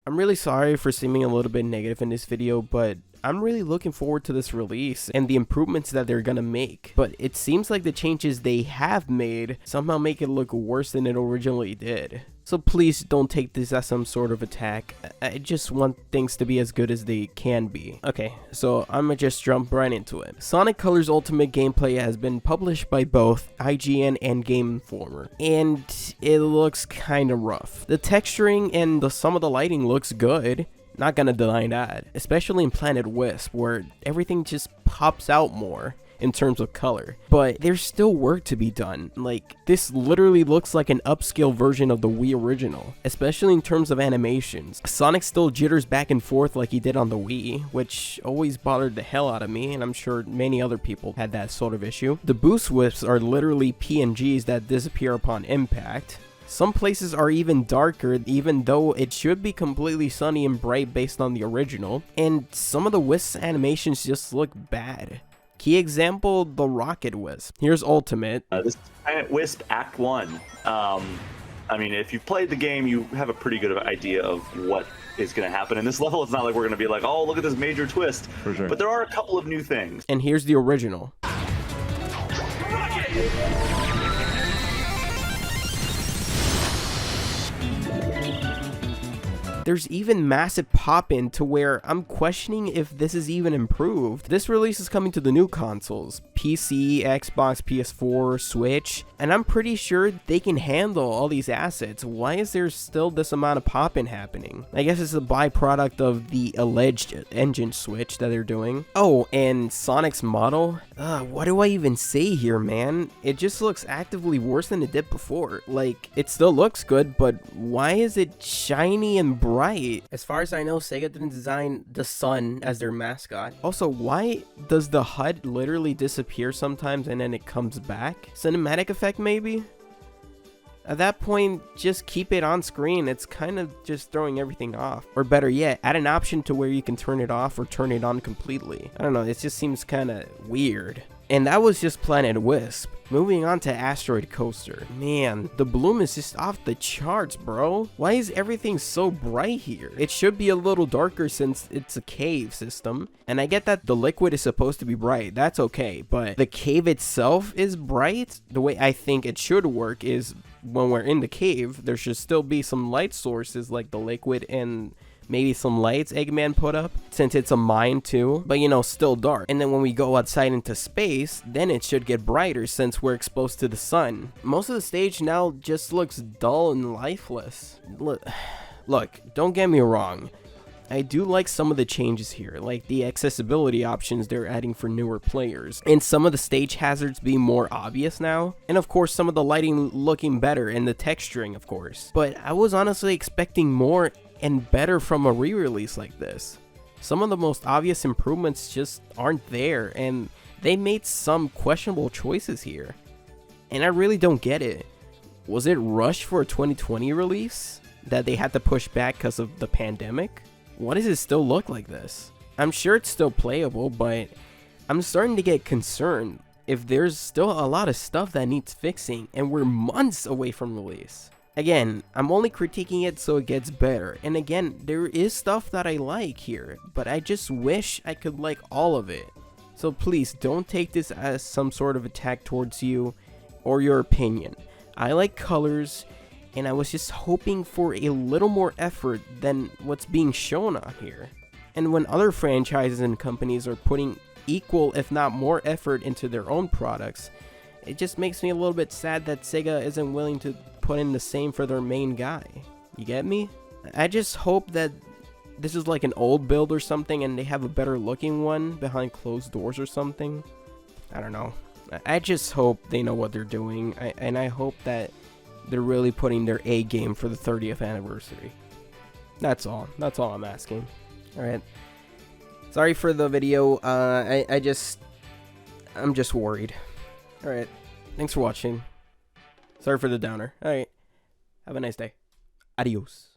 I'm really sorry for seeming a little bit negative in this video, but I'm really looking forward to this release and the improvements that they're gonna make. But it seems like the changes they have made somehow make it look worse than it originally did. So please don't take this as some sort of attack. I just want things to be as good as they can be. Okay, so I'm gonna just jump right into it. Sonic Colors Ultimate gameplay has been published by both IGN and Game Informer, and it looks kinda rough. The texturing and some of the lighting looks good. Not gonna deny that, especially in Planet Wisp, where everything just pops out more in terms of color. But there's still work to be done. Like, this literally looks like an upscale version of the Wii original, especially in terms of animations. Sonic still jitters back and forth like he did on the Wii, which always bothered the hell out of me, and I'm sure many other people had that sort of issue. The boost whips are literally PNGs that disappear upon impact. Some places are even darker, even though it should be completely sunny and bright based on the original, and some of the Wisp animations just look bad. Key example, the Rocket Wisp. Here's Ultimate. This is Planet Wisp Act 1. I mean, if you've played the game, you have a pretty good idea of what is going to happen. In this level, it's not like we're going to be like, oh, look at this major twist. For sure. But there are a couple of new things. And here's the original. There's even massive pop-in to where I'm questioning if this is even improved. This release is coming to the new consoles, PC, Xbox, PS4, Switch, and I'm pretty sure they can handle all these assets. Why is there still this amount of pop-in happening? I guess it's a byproduct of the alleged engine switch that they're doing. Oh, and Sonic's model? What do I even say here, man? It just looks actively worse than it did before. Like, it still looks good, but why is it shiny and bright? As far as I know, Sega didn't design the sun as their mascot. Also, why does the HUD literally disappear sometimes and then it comes back? Cinematic effect, maybe? At that point, just keep it on screen. It's kind of just throwing everything off. Or better yet, add an option to where you can turn it off or turn it on completely. I don't know, it just seems kind of weird. And that was just Planet Wisp. Moving on to Asteroid Coaster. Man, the bloom is just off the charts, bro. Why is everything so bright here? It should be a little darker since it's a cave system. And I get that the liquid is supposed to be bright. That's okay. But the cave itself is bright. The way I think it should work is when we're in the cave, there should still be some light sources like the liquid and maybe some lights Eggman put up, since it's a mine too, but you know, still dark. And then when we go outside into space, then it should get brighter since we're exposed to the sun. Most of the stage now just looks dull and lifeless. Look, don't get me wrong. I do like some of the changes here, like the accessibility options they're adding for newer players, and some of the stage hazards being more obvious now, and of course some of the lighting looking better and the texturing, of course. But I was honestly expecting more and better from a re-release like this. Some of the most obvious improvements just aren't there, and they made some questionable choices here. And I really don't get it. Was it rushed for a 2020 release that they had to push back because of the pandemic? Why does it still look like this? I'm sure it's still playable, but I'm starting to get concerned if there's still a lot of stuff that needs fixing and we're months away from release. Again, I'm only critiquing it so it gets better, and again, there is stuff that I like here, but I just wish I could like all of it. So please don't take this as some sort of attack towards you or your opinion. I like colors, and I was just hoping for a little more effort than what's being shown on here. And when other franchises and companies are putting equal if not more effort into their own products, it just makes me a little bit sad that Sega isn't willing to put in the same for their main guy. You get me? I just hope that this is like an old build or something and they have a better looking one behind closed doors or something. I don't know. I just hope they know what they're doing, and I hope that they're really putting their A game for the 30th anniversary. That's all I'm asking. Alright. Sorry for the video. I'm just worried. Alright. Thanks for watching. Sorry for the downer. Alright. Have a nice day. Adios.